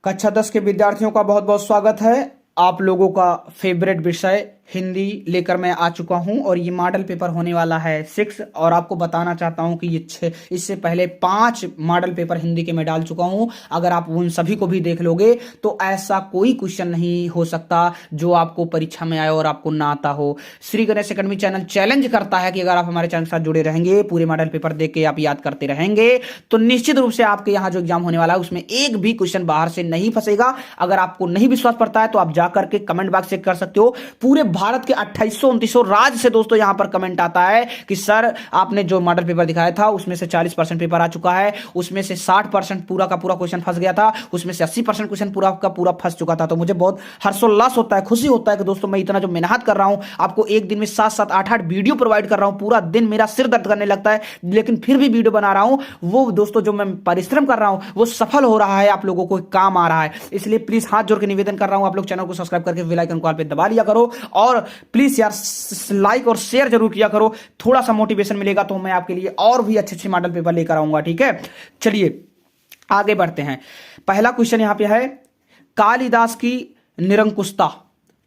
कक्षा 10 के विद्यार्थियों का बहुत बहुत स्वागत है। आप लोगों का फेवरेट विषय हिंदी लेकर मैं आ चुका हूं और ये मॉडल पेपर होने वाला है 6। और आपको बताना चाहता हूं कि ये इससे पहले 5 मॉडल पेपर हिंदी के मैं डाल चुका हूं। अगर आप उन सभी को भी देख लोगे तो ऐसा कोई क्वेश्चन नहीं हो सकता जो आपको परीक्षा में आए और आपको ना आता हो। Shri Ganesh academy channel challenge करता है कि अगर आप हमारे चैनल के साथ जुड़े रहेंगे, पूरे मॉडल पेपर देख के आप याद करते रहेंगे, तो निश्चित रूप से आपके यहाँ जो एग्जाम होने वाला है उसमें एक भी क्वेश्चन बाहर से नहीं फंसेगा। अगर आपको नहीं विश्वास पड़ता है तो आप जाकर के कमेंट बॉक्स चेक कर सकते हो। पूरे भारत के 2800-2900 राज्य से दोस्तों यहां पर कमेंट आता है कि सर आपने जो मॉडल पेपर दिखाया था उसमें से 40% पेपर आ चुका है, उसमें से 60% पूरा का पूरा क्वेश्चन फंस गया था, उसमें से 80% क्वेश्चन पूरा का पूरा फंस चुका था। तो मुझे बहुत हर्षोल्लास होता है, खुशी होता है कि दोस्तों मैं इतना जो मेहनत कर रहा हूं, आपको एक दिन में 7-7 8-8 वीडियो प्रोवाइड कर रहा हूं। पूरा दिन मेरा सिर दर्द करने लगता है लेकिन फिर भी वीडियो बना रहा हूं। वो दोस्तों जो मैं परिश्रम कर रहा हूं वो सफल हो रहा है, आप लोगों को काम आ रहा है। इसलिए प्लीज हाथ जोड़ के निवेदन कर रहा हूं, आप लोग चैनल को सब्सक्राइब करके बेल आइकन कॉल पे दबा लिया करो और प्लीज यार लाइक और शेयर जरूर किया करो। थोड़ा सा मोटिवेशन मिलेगा तो मैं आपके लिए और भी अच्छे अच्छे मॉडल पेपर लेकर आऊंगा। ठीक है, चलिए आगे बढ़ते हैं। पहला क्वेश्चन यहां पे है, कालिदास की निरंकुशता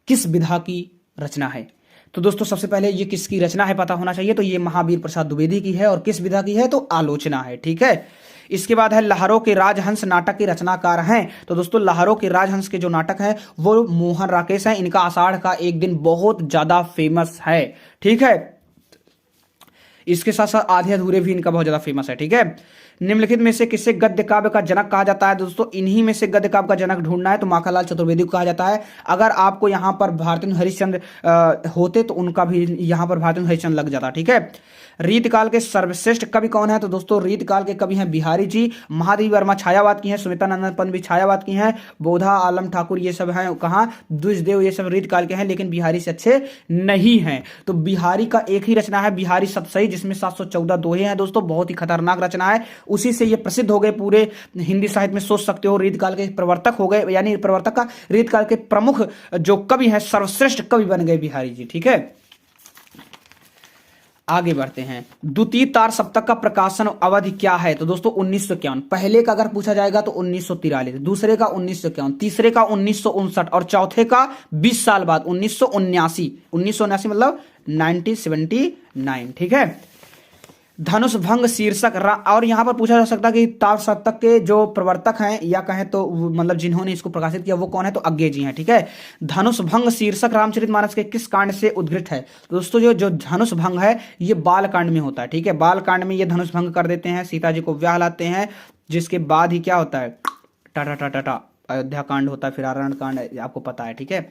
किस विधा की रचना है? तो दोस्तों सबसे पहले ये किसकी रचना है पता होना चाहिए। तो ये महावीर प्रसाद द्विवेदी की है और किस विधा की है? तो आलोचना है। ठीक है, इसके बाद है लहरों के राजहंस नाटक के रचनाकार हैं। तो दोस्तों लहरों के राजहंस के जो नाटक हैं वो मोहन राकेश हैं। इनका आषाढ़ का एक दिन बहुत ज्यादा फेमस है। ठीक है, इसके साथ साथ आधे अधूरे भी इनका बहुत ज्यादा फेमस है। ठीक है, निम्नलिखित में से किसे गद्य काव्य का जनक कहा जाता है? दोस्तों इन्हीं में से गद्य काव्य का जनक ढूंढना है तो माखनलाल चतुर्वेदी को कहा जाता है। अगर आपको यहां पर भारतेंदु हरिश्चंद्र होते तो उनका भी यहां पर भारतेंदु हरिश्चंद्र लग जाता। ठीक है, रीतकाल के सर्वश्रेष्ठ कवि कौन है? तो दोस्तों रीतकाल के कवि हैं बिहारी जी। महादेवी वर्मा छायावाद की हैं, सुमित्रा नंदन पंत भी छायावाद की हैं, बोधा आलम ठाकुर ये सब हैं कहाँ द्विजदेव, ये सब रीतकाल के हैं लेकिन बिहारी से अच्छे नहीं हैं। तो बिहारी का एक ही रचना है बिहारी सतसई, जिसमें 714 दोहे हैं दोस्तों, बहुत ही खतरनाक रचना है। उसी से ये प्रसिद्ध हो गए पूरे हिंदी साहित्य में, सोच सकते हो रीतकाल के प्रवर्तक हो गए, यानी प्रवर्तक का रीतकाल के प्रमुख जो कवि हैं, सर्वश्रेष्ठ कवि बन गए बिहारी जी। ठीक है, आगे बढ़ते हैं। द्वितीय तार सप्तक का प्रकाशन अवधि क्या है? तो दोस्तों 1951। पहले का अगर पूछा जाएगा तो 1943, दूसरे का 1951, तीसरे का 1959 और चौथे का 20 साल बाद 1979। 1979 मतलब 1979। ठीक है, धनुष भंग शीर्षक और यहां पर पूछा जा सकता है कि तार सप्तक के जो प्रवर्तक हैं या कहें तो मतलब जिन्होंने इसको प्रकाशित किया वो कौन है? तो अज्ञे जी हैं। ठीक है, धनुष भंग शीर्षक रामचरितमानस के किस कांड से उद्घृत है? तो दोस्तों जो धनुष भंग है ये बाल कांड में होता है। ठीक है, बाल कांड में ये धनुष भंग कर देते हैं, सीता जी को ब्याह लाते हैं, जिसके बाद ही क्या होता है? टाटा टाटा टाटा अयोध्या कांड होता है, फिर आरण कांड, आपको पता है। ठीक है,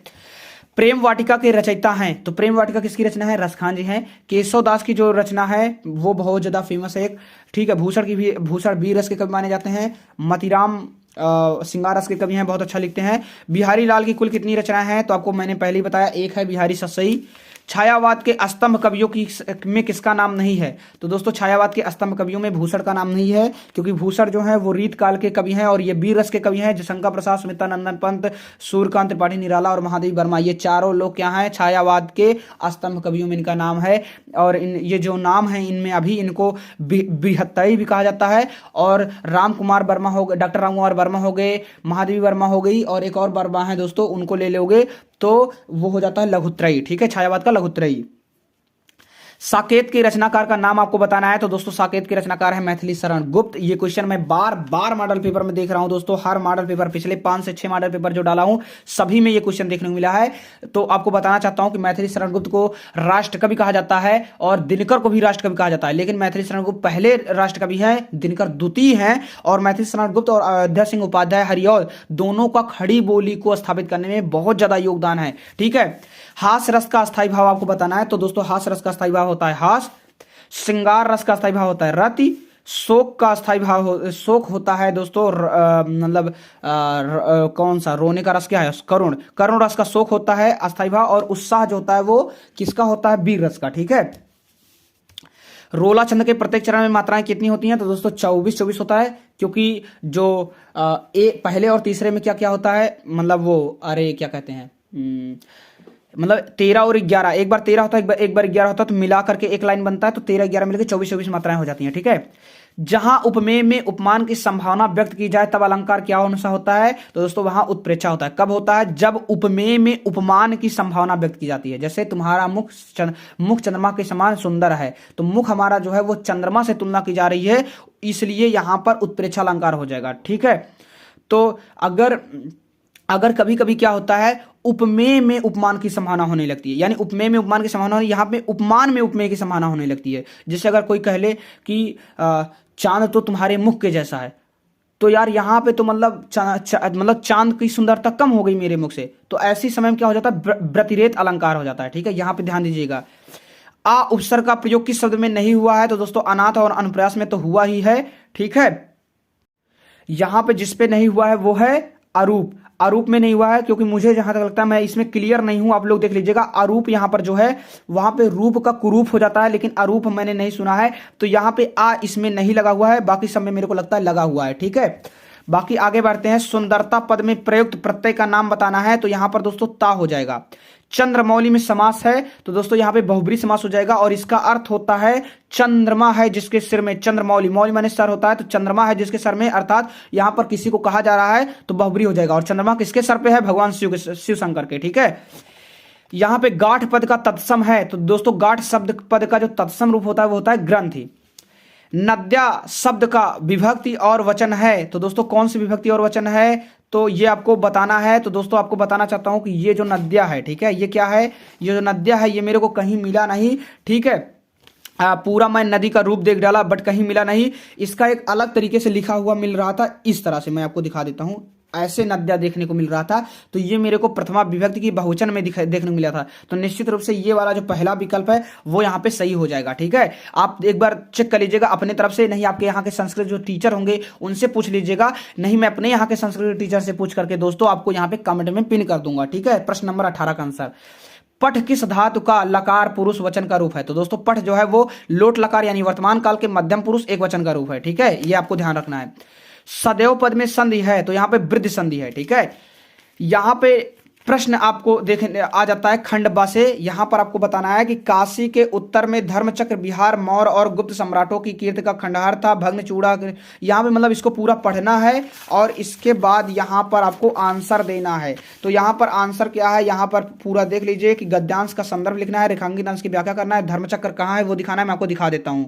प्रेम वाटिका के रचयिता हैं। तो प्रेम वाटिका किसकी रचना है? रसखान जी हैं। केशव दास की जो रचना है वो बहुत ज्यादा फेमस है एक। ठीक है, भूषण की भी, भूषण वीर रस के कवि माने जाते हैं। मतीराम सिंगार रस के कवि हैं, बहुत अच्छा लिखते हैं। बिहारी लाल की कुल कितनी रचनाएं हैं? तो आपको मैंने पहले ही बताया, एक है बिहारी सतसई। छायावाद के स्तंभ कवियों की में किसका नाम नहीं है? तो दोस्तों छायावाद के स्तंभ कवियों में भूषण का नाम नहीं है, क्योंकि भूषण जो है वो रीत काल के कवि हैं और ये वीर रस के कवि हैं। जयशंकर प्रसाद, सुमित्रा नंदन पंत, सूर्यकांत त्रिपाठी निराला और महादेवी वर्मा, ये चारों लोग क्या हैं? छायावाद के स्तंभ कवियों में इनका नाम है। और ये जो नाम है इनमें अभी इनको बृहत्तरी भी कहा जाता है। और राम कुमार वर्मा हो गए, डॉक्टर राम कुमार वर्मा हो गए, महादेवी वर्मा हो गई और एक और वर्मा है दोस्तों, उनको ले लोगे तो वो हो जाता है लघुत्रयी। ठीक है, छायावाद का लघुत्रयी। साकेत के रचनाकार का नाम आपको बताना है। तो दोस्तों साकेत के रचनाकार है मैथिली शरण गुप्त। ये क्वेश्चन मैं बार बार मॉडल पेपर में देख रहा हूं दोस्तों, हर मॉडल पेपर, पिछले 5 से 6 मॉडल पेपर जो डाला हूं सभी में ये क्वेश्चन देखने को मिला है। तो आपको बताना चाहता हूं कि मैथिली शरण गुप्त को राष्ट्रकवि कहा जाता है और दिनकर को भी राष्ट्रकवि कहा जाता है, लेकिन मैथिली शरण गुप्त पहले राष्ट्रकवि हैं, दिनकर द्वितीय हैं। और मैथिली शरण गुप्त और अयोध्या सिंह उपाध्याय हरिऔध दोनों का खड़ी बोली को स्थापित करने में बहुत ज्यादा योगदान है। ठीक है, हास रस का अस्थायी भाव आपको बताना है। तो दोस्तों हास रस का अस्थायी भाव होता है हास, श्रृंगार रस का अस्थायी भाव होता है रति, शोक का अस्थायी भाव शोक होता है दोस्तों मतलब कौन सा रोने का रस क्या है? करुण। करुण रस का शोक होता है अस्थायी भाव। और उत्साह जो होता है वो किसका होता है? वीर रस का। ठीक है, रोला छंद के प्रत्येक चरण में मात्राएं कितनी होती हैं? तो दोस्तों 24-24 होता है, क्योंकि जो पहले और तीसरे में क्या क्या होता है, मतलब वो अरे क्या कहते हैं, मतलब 13 और 11, एक बार 13 होता है एक बार 11 होता है, तो मिला करके एक लाइन बनता है, तो 13-11 मिलकर 24-24 मात्राएं हो जाती हैं। ठीक है, जहां उपमेय में उपमान की संभावना व्यक्त की जाए तब अलंकार क्या होना सा होता है, तो दोस्तों वहां उत्प्रेक्षा होता है। कब होता है, जब उपमेय में उपमान की संभावना व्यक्त की जाती है। जैसे तुम्हारा मुख चंद्रमा के समान सुंदर है, तो मुख हमारा जो है वो चंद्रमा से तुलना की जा रही है, इसलिए यहां पर उत्प्रेक्षा अलंकार हो जाएगा। ठीक है, तो अगर कभी कभी क्या होता है, उपमेय में उपमान की संभावना होने लगती है, यानी उपमेय में उपमान की संभावना होने, यहाँ पे उपमान में उपमेय की संभावना होने लगती है। जैसे अगर कोई कह ले कि चांद तो तुम्हारे मुख के जैसा है, तो यार यहाँ पे तो मतलब मतलब चांद की सुंदरता कम हो गई मेरे मुख से, तो ऐसी समय में क्या हो जाता है, व्यतिरेक अलंकार हो जाता है। ठीक है, यहाँ पे ध्यान दीजिएगा। आ उपसर्ग का प्रयोग किस शब्द में नहीं हुआ है, तो दोस्तों अनाथ और अनुप्रास में तो हुआ ही है। ठीक है, यहां पे जिसपे नहीं हुआ है वो है अरूप। अरूप में नहीं हुआ है क्योंकि मुझे जहां तक लगता है मैं इसमें क्लियर नहीं हूं, आप लोग देख लीजिएगा। अरूप यहां पर जो है वहां पे रूप का कुरूप हो जाता है, लेकिन अरूप मैंने नहीं सुना है, तो यहां पे आ इसमें नहीं लगा हुआ है, बाकी सब में मेरे को लगता है लगा हुआ है। ठीक है, बाकी आगे बढ़ते हैं। सुंदरता पद में प्रयुक्त प्रत्यय का नाम बताना है, तो यहां पर दोस्तों ता हो जाएगा। चंद्रमौली में समास है, तो दोस्तों यहां पे बहुब्री समास हो जाएगा, और इसका अर्थ होता है चंद्रमा है जिसके सिर में, चंद्रमौली, मौली माने सर होता है, तो चंद्रमा है जिसके सर में, अर्थात यहां पर किसी को कहा जा रहा है तो बहुब्री हो जाएगा। और चंद्रमा किसके सर पे है, भगवान शिव शंकर के। ठीक है, यहां पे गाठ पद का तत्सम है, तो दोस्तों गाठ शब्द पद का जो तत्सम रूप होता है वो होता है ग्रंथि। नद्या शब्द का विभक्ति और वचन है, तो दोस्तों कौन सी विभक्ति और वचन है, तो ये आपको बताना है। तो दोस्तों आपको बताना चाहता हूं कि ये जो नद्या है, ठीक है, ये क्या है, ये जो नद्या है ये मेरे को कहीं मिला नहीं। ठीक है, पूरा मैं नदी का रूप देख डाला बट कहीं मिला नहीं। इसका एक अलग तरीके से लिखा हुआ मिल रहा था, इस तरह से मैं आपको दिखा देता हूं, ऐसे नद्या देखने को मिल रहा था, तो ये मेरे को प्रथमा विभक्ति की बहुवचन में देखने को मिला था। तो निश्चित रूप से ये वाला जो पहला विकल्प है वो यहाँ पे सही हो जाएगा। ठीक है, आप एक बार चेक कर लीजिएगा अपने तरफ से, नहीं आपके यहाँ के संस्कृत जो टीचर होंगे उनसे पूछ लीजिएगा, नहीं मैं अपने यहाँ के संस्कृत टीचर से पूछ करके दोस्तों आपको यहाँ पे कमेंट में पिन कर दूंगा। ठीक है, प्रश्न नंबर 18 का आंसर। पठ किस धातु का लकार पुरुष वचन का रूप है, तो दोस्तों पठ जो है वो लोट लकार यानी वर्तमान काल के मध्यम पुरुष एक वचन का रूप है। ठीक है, ये आपको ध्यान रखना है। सदैव पद में संधि है, तो यहां पे वृद्धि संधि है। ठीक है, यहां पे प्रश्न आपको देखने आ जाता है खंडवा से। यहां पर आपको बताना है कि काशी के उत्तर में धर्मचक्र बिहार मौर्य और गुप्त सम्राटों की कीर्ति का खंडहर था, भग्न चूड़ा। यहां पे मतलब इसको पूरा पढ़ना है और इसके बाद यहां पर आपको आंसर देना है। तो यहां पर आंसर क्या है, यहां पर पूरा देख लीजिए कि गद्यांश का संदर्भ लिखना है, रेखांकित अंश की व्याख्या करना है, धर्मचक्र कहां है वो दिखाना है। मैं आपको दिखा देता हूं।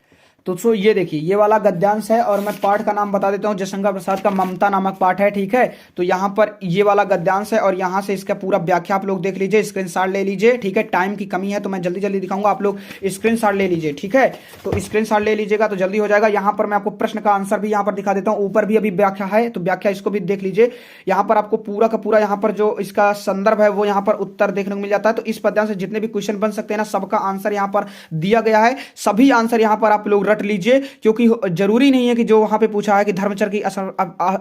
तो दोस्तों ये देखिए ये वाला गद्यांश है, और मैं पाठ का नाम बता देता हूँ, जयशंकर प्रसाद का ममता नामक पाठ है। ठीक है, तो यहाँ पर ये वाला गद्यांश है, और यहाँ से इसका पूरा व्याख्या आप लोग देख लीजिए, स्क्रीनशॉट ले लीजिए। ठीक है, टाइम की कमी है तो मैं जल्दी जल्दी दिखाऊंगा, आप लोग स्क्रीनशॉट ले लीजिए। ठीक है, तो स्क्रीनशॉट ले लीजिएगा तो जल्दी हो जाएगा। यहाँ पर मैं आपको प्रश्न का आंसर भी यहाँ पर दिखा देता हूँ, ऊपर भी अभी व्याख्या है, तो व्याख्या इसको भी देख लीजिए। यहाँ पर आपको पूरा का पूरा यहाँ पर जो इसका संदर्भ है वो यहाँ पर उत्तर देखने को मिल जाता है। तो इस पद्यांश से जितने भी क्वेश्चन बन सकते हैं ना, सबका आंसर यहाँ पर दिया गया है। सभी आंसर यहाँ पर आप लोग रट लीजिए, क्योंकि जरूरी नहीं है कि जो वहां पे पूछा है कि धर्मचक्र की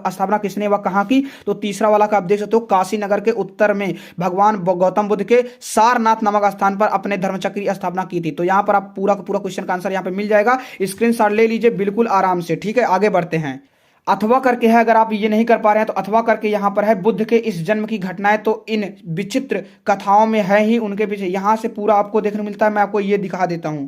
स्थापना किसने व कहां की, तो तीसरा वाला का आप देख सकते हो, काशी नगर के उत्तर में भगवान गौतम बुद्ध के सारनाथ नामक स्थान पर अपने धर्मचक्र की स्थापना की थी। तो यहां पर आप पूरा का पूरा क्वेश्चन का आंसर यहां पे मिल जाएगा, स्क्रीनशॉट ले लीजिए बिल्कुल आराम से। ठीक है, आगे बढ़ते हैं। अथवा करके है, अगर आप ये नहीं कर पा रहे हैं तो अथवा करके यहां पर है बुद्ध के इस जन्म की घटनाएं तो इन विचित्र कथाओं में है ही उनके पीछे, यहां से पूरा आपको देखने को मिलता है। मैं आपको ये दिखा देता हूं।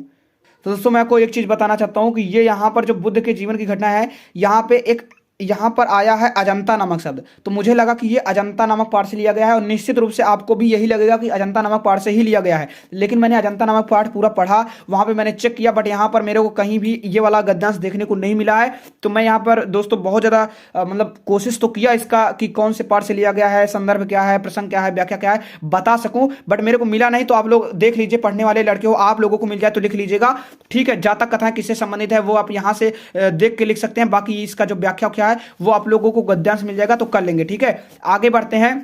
तो दोस्तों मैं आपको एक चीज बताना चाहता हूं कि ये यहाँ पर जो बुद्ध के जीवन की घटना है, यहाँ पे एक यहाँ पर आया है अजंता नामक शब्द, तो मुझे लगा कि ये अजंता नामक पाठ से लिया गया है, और निश्चित रूप से आपको भी यही लगेगा कि अजंता नामक पाठ से ही लिया गया है। लेकिन मैंने अजंता नामक पाठ पूरा पढ़ा, वहां पे मैंने चेक किया, बट यहाँ पर मेरे को कहीं भी ये वाला गद्यांश देखने को नहीं मिला है। तो मैं यहाँ पर दोस्तों बहुत ज्यादा मतलब कोशिश तो किया इसका कि कौन से पाठ से लिया गया है, संदर्भ क्या है, प्रसंग क्या है, व्याख्या क्या है, बता सकूं, बट मेरे को मिला नहीं। तो आप लोग देख लीजिए, पढ़ने वाले लड़के हो, आप लोगों को मिल जाए तो लिख लीजिएगा। ठीक है, जातक कथाएं किससे संबंधित है वो आप यहाँ से देख के लिख सकते हैं, बाकी इसका जो व्याख्या क्या है वो आप लोगों को गद्यांश मिल जाएगा तो कर लेंगे। ठीक है, आगे बढ़ते हैं।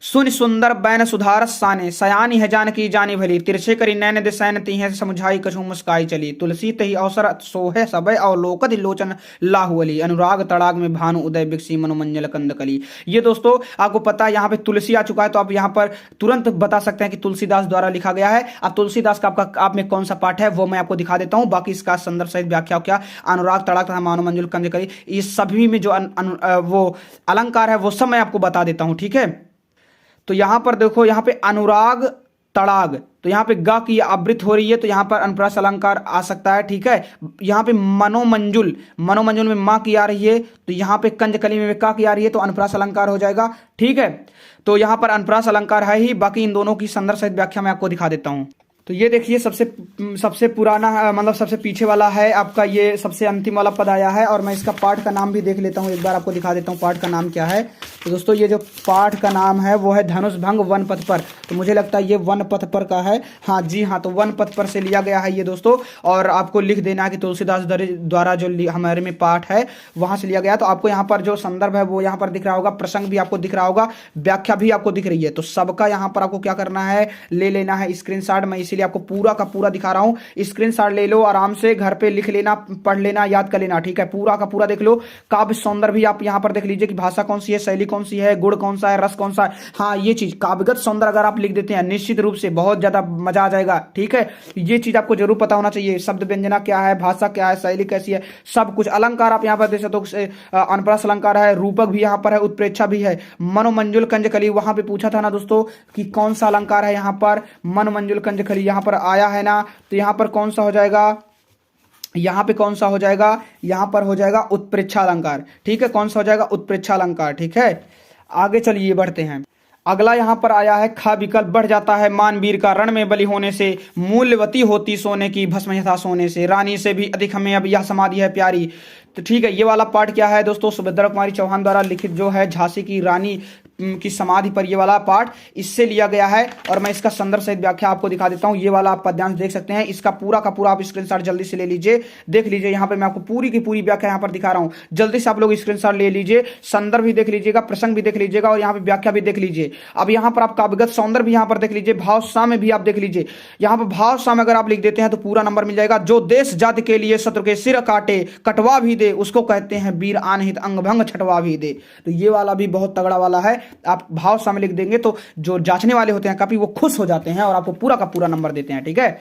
सुन सुंदर बैन सुधारस साने, सयानी है जानकी जानी भली, तिरछे करी नैन दिसैन तीहे समुझाई कछु मुस्काई चली, तुलसी तही अवसर सोहे सबय अवलोकत लोचन लाहुअली, अनुराग तड़ाग में भानु उदय बिकसी मनोमंजल कंदकली। ये दोस्तों आपको पता है यहाँ पे तुलसी आ चुका है, तो आप यहाँ पर तुरंत बता सकते हैं कि तुलसीदास द्वारा लिखा गया है। अब तुलसीदास का आपका आप में कौन सा पाठ है वो मैं आपको दिखा देता हूँ, बाकी इसका संदर्भ सहित व्याख्या क्या, अनुराग तड़ाग तथा मनोमंजल कंदकली, ये सभी में जो वो अलंकार है वो सब मैं आपको बता देता हूँ। ठीक है, तो यहां पर देखो, यहां पे अनुराग तड़ाग, तो यहाँ पे ग की आवृत्ति हो रही है तो यहाँ पर अनुप्रास अलंकार आ सकता है। ठीक है, यहाँ पे मनोमंजुल, मनोमंजुल में माँ की आ रही है तो यहाँ पे कंजकली में का की आ रही है तो अनुप्रास अलंकार हो जाएगा। ठीक है, तो यहाँ पर अनुप्रास अलंकार है ही। बाकी इन दोनों की संदर्भ सहित व्याख्या मैं आपको दिखा देता हूँ। तो ये देखिए सबसे पुराना मतलब सबसे पीछे वाला है आपका, ये सबसे अंतिम वाला पद आया है। और मैं इसका पाठ का नाम भी देख लेता हूँ, एक बार आपको दिखा देता हूँ पाठ का नाम क्या है। तो दोस्तों ये जो पाठ का नाम है वो है धनुष भंग वन पथ पर। तो मुझे लगता है ये वन पथ पर का है। हाँ जी हाँ, तो वन पथ पर से लिया गया है ये दोस्तों। और आपको लिख देना है कि तुलसीदास द्वारा जो हमारे में पाठ है वहां से लिया गया। तो आपको यहाँ पर जो संदर्भ है वो यहाँ पर दिख रहा होगा, प्रसंग भी आपको दिख रहा होगा, व्याख्या भी आपको दिख रही है। तो सबका यहाँ पर आपको क्या करना है, ले लेना है स्क्रीनशॉट। मैं इसीलिए आपको पूरा का पूरा दिखा रहा हूं। स्क्रीनशॉट ले लो, आराम से घर पे लिख लेना, पढ़ लेना, याद कर लेना। ठीक है, पूरा का पूरा देख लो। काव्य सौंदर्य भी आप यहां पर देख लीजिए कि भाषा कौन सी है, शैली कौन सी है, गुण कौन सा है, रस कौन सा है। हाँ, ये चीज काव्यगत सौंदर्य अगर आप लिख देते हैं निश्चित रूप से बहुत ज्यादा मजा आ जाएगा। ठीक है, ये चीज आपको जरूर पता होना चाहिए। शब्द व्यंजना क्या है, भाषा क्या है, शैली कैसी है, सब कुछ। अलंकार आप यहाँ पर देख सकते हो, अनुप्रास अलंकार है, रूपक भी यहाँ पर है, उत्प्रेक्षा भी है। मनोमंजुल कंजकली वहां पे पूछा था ना दोस्तों कि कौन सा अलंकार है, यहाँ पर मनोमंजुल कंजकली यहाँ पर आया है ना। तो यहाँ पर कौन सा हो जाएगा, यहाँ पे कौन सा हो जाएगा, यहाँ पर हो जाएगा उत्प्रेक्षा अलंकार। ठीक है, कौन सा हो जाएगा, उत्प्रेक्षा अलंकार। ठीक है, आगे चलिए बढ़ते हैं। अगला यहाँ पर आया है ख विकल्प बढ़ जाता है मानवीर का रण में बलि होने से, मूल्यवती होती सोने की भस्म यथा सोने से, रानी से भी अधिक हमें अब यह समाधि है प्यारी। तो ठीक है, ये वाला पार्ट क्या है दोस्तों, सुभद्रा कुमारी चौहान द्वारा लिखित जो है झांसी की रानी की समाधि पर ये वाला पार्ट इससे लिया गया है। और मैं इसका संदर्भ सहित व्याख्या आपको दिखा देता हूँ। ये वाला आप पद्यांश देख सकते हैं, इसका पूरा का पूरा आप स्क्रीनशॉट जल्दी से ले लीजिए, देख लीजिए। यहाँ पे मैं आपको पूरी की पूरी व्याख्या यहाँ पर दिखा रहा हूँ, जल्दी से आप लोग स्क्रीनशॉट ले लीजिए, संदर्भ भी देख लीजिएगा, प्रसंग भी देख लीजिएगा और यहाँ पे व्याख्या भी देख लीजिए। अब यहाँ पर आप काव्यगत सौंदर्य भी यहाँ पर देख लीजिए, भाव साम्य भी आप देख लीजिए। यहाँ पर भाव साम्य अगर आप लिख देते हैं तो पूरा नंबर मिल जाएगा। जो देश जाति के लिए शत्रु के सिर काटे कटवा भी दे, उसको कहते हैं वीर आनहित अंग भंग छटवा भी दे। तो ये वाला भी बहुत तगड़ा वाला है। आप भाव साम्य लिख देंगे तो जो जांचने वाले होते हैं काफी वो खुश हो जाते हैं और आपको पूरा का पूरा नंबर देते हैं। ठीक है,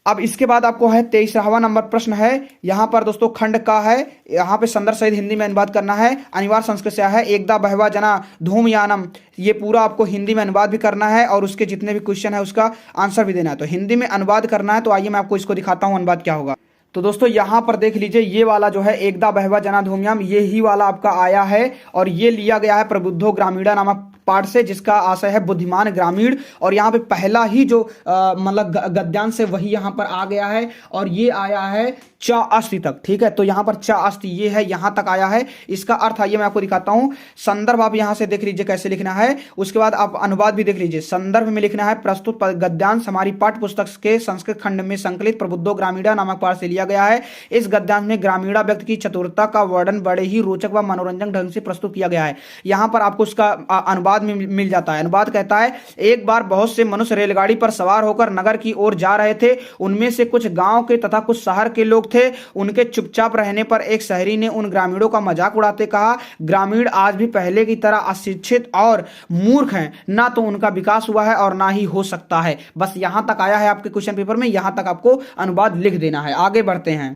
अब इसके बाद आपको है 23वां नंबर प्रश्न है। यहां पर दोस्तों खंड का है, यहां पे संदर्भ सहित हिंदी में अनुवाद करना है। अनिवार्य संस्कृत से है एकदा बहवा जना धूमयानम, ये पूरा आपको हिंदी में अनुवाद भी करना है और उसके जितने भी क्वेश्चन है उसका आंसर भी देना है। तो हिंदी में अनुवाद करना है। तो आइए मैं आपको इसको दिखाता हूं अनुवाद क्या होगा। तो दोस्तों यहाँ पर देख लीजिए, ये वाला जो है एकदा बहवा जना धूमयाम, ये ही वाला आपका आया है और ये लिया गया है प्रबुद्धो ग्रामीणा नामक पाठ से, जिसका आशय है बुद्धिमान ग्रामीण। और यहाँ पे पहला ही जो मतलब गद्यांश से वही यहाँ पर आ गया है और ये आया है च अस्ति तक। ठीक है, तो यहाँ पर च अस्ति ये है, यहाँ तक आया है। इसका अर्थ आइए मैं आपको दिखाता हूँ। संदर्भ आप यहाँ से देख लीजिए कैसे लिखना है, उसके बाद आप अनुवाद भी देख लीजिए। संदर्भ में लिखना है प्रस्तुत गद्यांश हमारी पाठ्य पुस्तक के संस्कृत खंड में संकलित प्रबुद्धो ग्रामीणा नामक पाठ से लिया गया है। इस गद्यांश में ग्रामीणा व्यक्ति की चतुरता का वर्णन बड़े ही रोचक व मनोरंजक ढंग से प्रस्तुत किया गया है। यहाँ पर आपको उसका अनुवाद में मिल जाता है। अनुवाद कहता है, एक बार बहुत से मनुष्य रेलगाड़ी पर सवार होकर नगर की ओर जा रहे थे। उनमें से कुछ गांव के तथा कुछ शहर के लोग थे। उनके चुपचाप रहने पर एक शहरी ने उन ग्रामीणों का मजाक उड़ाते कहा, ग्रामीण आज भी पहले की तरह अशिक्षित और मूर्ख हैं, ना तो उनका विकास हुआ है और ना ही हो सकता है। बस यहां तक आया है आपके क्वेश्चन पेपर में, यहां तक आपको अनुवाद लिख देना है। आगे बढ़ते हैं।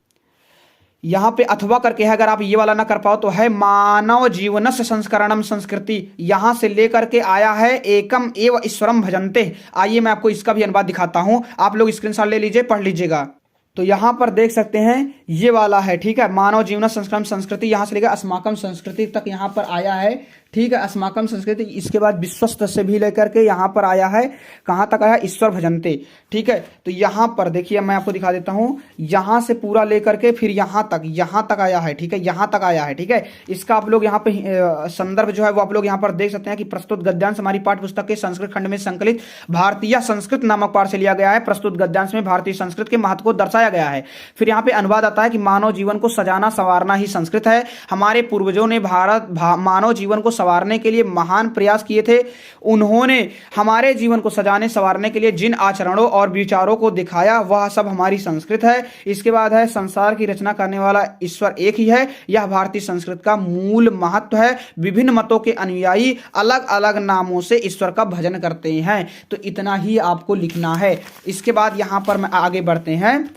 यहाँ पे अथवा करके है, अगर आप ये वाला ना कर पाओ तो है मानव जीवनस्य संस्करणम संस्कृति, यहां से लेकर के आया है एकम एव ईश्वरम भजन्ते। आइए मैं आपको इसका भी अनुवाद दिखाता हूं, आप लोग स्क्रीनशॉट ले लीजिए, पढ़ लीजिएगा। तो यहाँ पर देख सकते हैं ये वाला है। ठीक है, मानव जीवन संस्करण संस्कृति, यहाँ से लेकर अस्माकम संस्कृति तक यहाँ पर आया है। ठीक है, अस्माकम संस्कृति, इसके बाद विश्वस्त से भी लेकर के यहाँ पर आया है, कहाँ तक आया, ईश्वर भजन्ते। ठीक है, तो यहाँ पर देखिए मैं आपको दिखा देता हूँ, यहाँ से पूरा लेकर के फिर यहाँ तक आया है। ठीक है, यहाँ तक आया है। ठीक है, इसका आप लोग यहाँ पे संदर्भ जो है वो आप लोग यहाँ पर देख सकते हैं कि प्रस्तुत गद्यांश हमारी पाठ्य पुस्तक के संस्कृत खंड में संकलित भारतीय संस्कृत नामक पाठ से लिया गया है। प्रस्तुत गद्यांश में भारतीय संस्कृत के महत्व को दर्शाया गया है। फिर यहाँ पे अनुवाद आता है कि मानव जीवन को सजाना संवारना ही संस्कृत है। हमारे पूर्वजों ने मानव जीवन को संवारने के लिए महान प्रयास किए थे। उन्होंने हमारे जीवन को सजाने संवारने के लिए जिन आचरणों और विचारों को दिखाया वह सब हमारी संस्कृत है। इसके बाद है संसार की रचना करने वाला ईश्वर एक ही है, यह भारतीय संस्कृत का मूल महत्व है। विभिन्न मतों के अनुयायी अलग अलग नामों से ईश्वर का भजन करते हैं। तो इतना ही आपको लिखना है। इसके बाद यहां पर आगे बढ़ते हैं।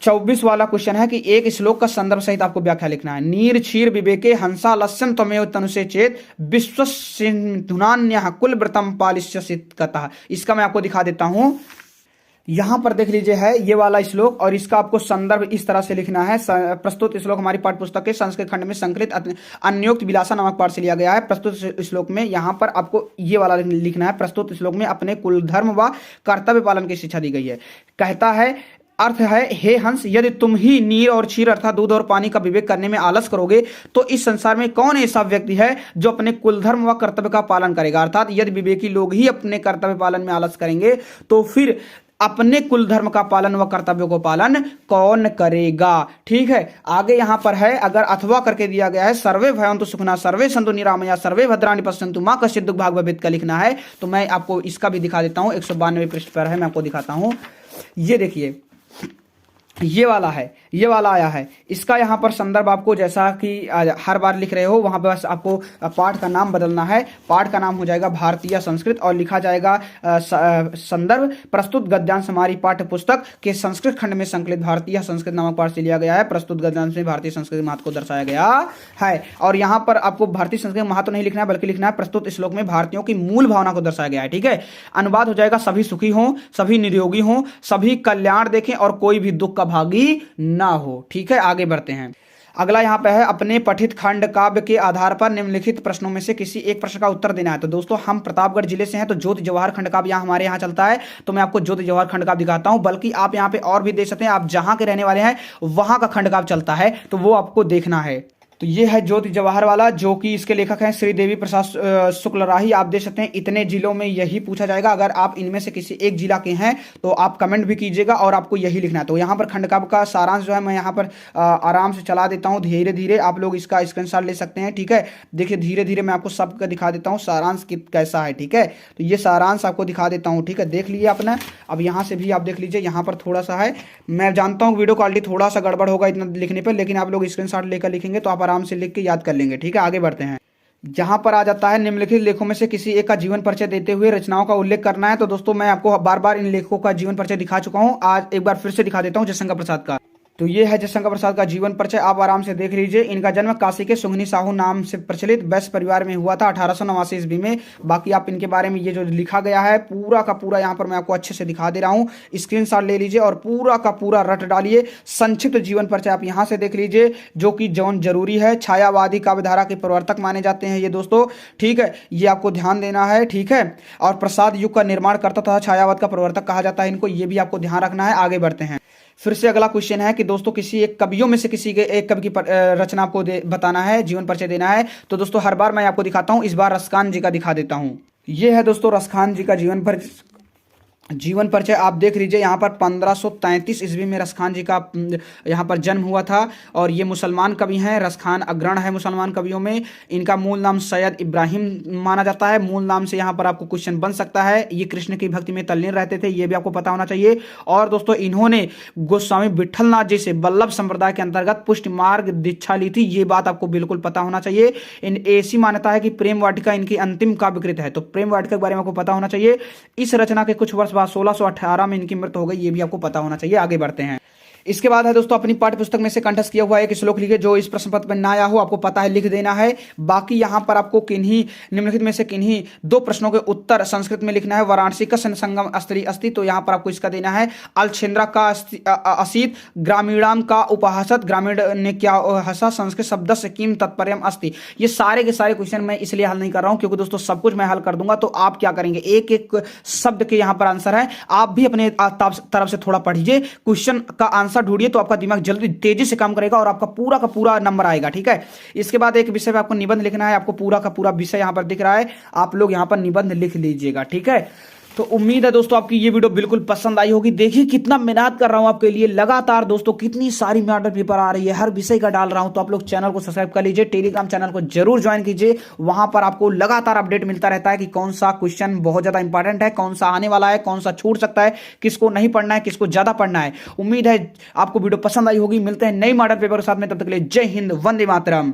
24 वाला क्वेश्चन है कि एक श्लोक का संदर्भ सहित आपको व्याख्या लिखना है। नीर क्षीर विवेके हंसा लस्यन त्वमेव तनुषे चेत विश्वसिंधुनान्यः कुल व्रतम पालिष्यसित कतः। इसका मैं आपको दिखा देता हूं। यहां पर देख लीजिए है ये वाला श्लोक और इसका आपको संदर्भ इस तरह से लिखना है। प्रस्तुत श्लोक हमारी पाठ्य पुस्तक के संस्कृत खंड में संकलित अन्योक्त विलासा नामक पाठ से लिया गया है। प्रस्तुत श्लोक में यहां पर आपको ये वाला लिखना है। प्रस्तुत श्लोक में अपने कुल धर्म व कर्तव्य पालन की शिक्षा दी गई है। कहता है, अर्थ है, हे हंस, यदि तुम ही नीर और क्षीर अर्थात दूध और पानी का विवेक करने में आलस करोगे तो इस संसार में कौन ऐसा व्यक्ति है जो अपने कुल धर्म व कर्तव्य का पालन करेगा। अर्थात यदि विवेकी लोग ही अपने कर्तव्य पालन में आलस करेंगे तो फिर अपने कुल धर्म का पालन व कर्तव्यों को पालन कौन करेगा। ठीक है, आगे यहां पर है, अगर अथवा करके दिया गया है सर्वे भयंतु सुखना सर्वे संतु निरामया सर्वे भद्राणि पश्यन्तु मां कश्चित् दुःख भाग भवेत् का लिखना है। तो मैं आपको इसका भी दिखा देता हूं। 192 पृष्ठ पर है, मैं आपको दिखाता हूं। ये देखिए ये वाला है, ये वाला आया है। इसका यहाँ पर संदर्भ आपको जैसा कि हर बार लिख रहे हो वहां पर बस आपको पाठ का नाम बदलना है। पाठ का नाम हो जाएगा भारतीय संस्कृत और लिखा जाएगा संदर्भ प्रस्तुत गद्यांश हमारी पाठ्य पुस्तक के संस्कृत खंड में संकलित भारतीय संस्कृत नामक पाठ से लिया गया है। प्रस्तुत गद्यांश में भारतीय संस्कृत महत्व को दर्शाया गया है। और यहाँ पर आपको भारतीय संस्कृत महत्व नहीं लिखना है बल्कि लिखना है प्रस्तुत श्लोक में भारतीयों की मूल भावना को दर्शाया गया है। ठीक है, अनुवाद हो जाएगा, सभी सुखी हों, सभी निरोगी हों, सभी कल्याण देखें और कोई भी दुख भागी ना हो। ठीक है, आगे बढ़ते हैं। अगला यहाँ पे है, अपने पठित खंड काव्य के आधार पर निम्नलिखित प्रश्नों में से किसी एक प्रश्न का उत्तर देना है। तो दोस्तों हम प्रतापगढ़ जिले से हैं तो ज्योति जवाहर खंड काव्य यहाँ हमारे यहाँ चलता है, तो मैं आपको ज्योति जवाहर खंड काव्य दिखाता हूँ। बल्कि आप यहाँ पे और भी देख सकते हैं, आप जहाँ के रहने वाले हैं वहां का खंड काव्य चलता है तो वो आपको देखना है। तो ये है ज्योति जवाहर वाला, जो कि इसके लेखक हैं श्री देवी प्रसाद शुक्ल राही। आप देख सकते हैं इतने जिलों में यही पूछा जाएगा। अगर आप इनमें से किसी एक जिला के हैं तो आप कमेंट भी कीजिएगा और आपको यही लिखना है। तो यहाँ पर खंड काव्य का सारांश जो है मैं यहाँ पर आराम से चला देता हूँ, धीरे धीरे आप लोग इसका स्क्रीनशॉट ले सकते हैं। ठीक है, देखिए धीरे धीरे मैं आपको सबका दिखा देता हूँ सारांश कैसा है। ठीक है, तो ये सारांश आपको दिखा देता हूँ। ठीक है, देख लीजिए अपना। अब यहाँ से भी आप देख लीजिए, यहाँ पर थोड़ा सा है, मैं जानता हूँ वीडियो क्वालिटी थोड़ा सा गड़बड़ होगा इतना लिखने पर, लेकिन आप लोग स्क्रीनशॉट लेकर लिखेंगे तो आप आराम से लिख के याद कर लेंगे। ठीक है, आगे बढ़ते हैं। जहां पर आ जाता है निम्नलिखित लेखों में से किसी एक का जीवन परिचय देते हुए रचनाओं का उल्लेख करना है। तो दोस्तों मैं आपको बार बार इन लेखकों का जीवन परिचय दिखा चुका हूं, आज एक बार फिर से दिखा देता हूं जयशंकर प्रसाद का। तो ये है जयशंकर प्रसाद का जीवन परिचय, आप आराम से देख लीजिए। इनका जन्म काशी के सुंगनी साहू नाम से प्रचलित वैश्य परिवार में हुआ था 1889 ईस्वी में। बाकी आप इनके बारे में ये जो लिखा गया है पूरा का पूरा यहाँ पर मैं आपको अच्छे से दिखा दे रहा हूँ, स्क्रीनशॉट ले लीजिए और पूरा का पूरा रट डालिए। संक्षिप्त जीवन परिचय आप यहाँ से देख लीजिए, जो कि जौन जरूरी है। छायावादी काव्यधारा के प्रवर्तक माने जाते हैं ये दोस्तों। ठीक है, ये आपको ध्यान देना है। ठीक है, और प्रसाद युग का निर्माण करता था, छायावाद का प्रवर्तक कहा जाता है इनको, ये भी आपको ध्यान रखना है। आगे बढ़ते हैं। फिर से अगला क्वेश्चन है कि दोस्तों किसी एक कवियों में से किसी के एक कवि की रचना आपको बताना है, जीवन परिचय देना है। तो दोस्तों हर बार मैं आपको दिखाता हूं, इस बार रसखान जी का दिखा देता हूं। ये है दोस्तों रसखान जी का जीवन परिचय आप देख लीजिए। यहाँ पर 1533 ईस्वी में रसखान जी का यहाँ पर जन्म हुआ था और ये मुसलमान कवि हैं। रसखान अग्रण है मुसलमान कवियों में। इनका मूल नाम सैयद इब्राहिम माना जाता है। मूल नाम से यहाँ पर आपको क्वेश्चन बन सकता है। ये कृष्ण की भक्ति में तल्लीन रहते थे, ये भी आपको पता होना चाहिए। और दोस्तों इन्होंने गोस्वामी विठलनाथ जी से वल्लभ संप्रदाय के अंतर्गत पुष्टि मार्ग दीक्षा ली थी, ये बात आपको बिल्कुल पता होना चाहिए। इन ऐसी मान्यता है कि प्रेम वाटिका इनकी अंतिम काव्यकृत है, तो प्रेम वाटिका के बारे में आपको पता होना चाहिए। इस रचना के कुछ वर्ष 1618 में इनकी मृत्यु हो गई, ये भी आपको पता होना चाहिए। आगे बढ़ते हैं। इसके बाद है दोस्तों अपनी पाठ्य पुस्तक में से कंठस्थ किया हुआ एक श्लोक लिखिए जो इस प्रश्न पत्र में ना आया हो, आपको पता है लिख देना है। बाकी यहाँ पर आपको किन्हीं निम्नलिखित में से किन्हीं दो प्रश्नों के उत्तर संस्कृत में लिखना है। वाराणसी का संगम अस्त्री अस्ति, तो यहाँ पर आपको इसका देना है। अलछेंद्रा का असीत, ग्रामीणाम का उपहासत, ग्रामीण ने क्या हंसा, संस्कृत शब्द से किम तत्पर्यम अस्ति। ये सारे के सारे क्वेश्चन मैं इसलिए हल नहीं कर रहा हूँ क्योंकि दोस्तों सब कुछ मैं हल कर दूंगा, तो आप क्या करेंगे, एक एक शब्द के यहाँ पर आंसर है, आप भी अपने तरफ से थोड़ा पढ़िए, क्वेश्चन का आंसर ढूंढिए, तो आपका दिमाग जल्दी तेजी से काम करेगा और आपका पूरा का पूरा नंबर आएगा। ठीक है, इसके बाद एक विषय पे आपको निबंध लिखना है। आपको पूरा का पूरा विषय यहां पर दिख रहा है, आप लोग यहां पर निबंध लिख लीजिएगा। ठीक है, तो उम्मीद है दोस्तों आपकी ये वीडियो बिल्कुल पसंद आई होगी। देखिए कितना मेहनत कर रहा हूं आपके लिए, लगातार दोस्तों कितनी सारी मॉडल पेपर आ रही है, हर विषय का डाल रहा हूं। तो आप लोग चैनल को सब्सक्राइब कर लीजिए, टेलीग्राम चैनल को जरूर ज्वाइन कीजिए, वहां पर आपको लगातार अपडेट मिलता रहता है कि कौन सा क्वेश्चन बहुत ज्यादा इंपॉर्टेंट है, कौन सा आने वाला है, कौन सा छूट सकता है, किसको नहीं पढ़ना है, किसको ज्यादा पढ़ना है। उम्मीद है आपको वीडियो पसंद आई होगी। मिलते हैं नई मॉडल पेपर के साथ में, तब तक के लिए जय हिंद, वंदे मातरम।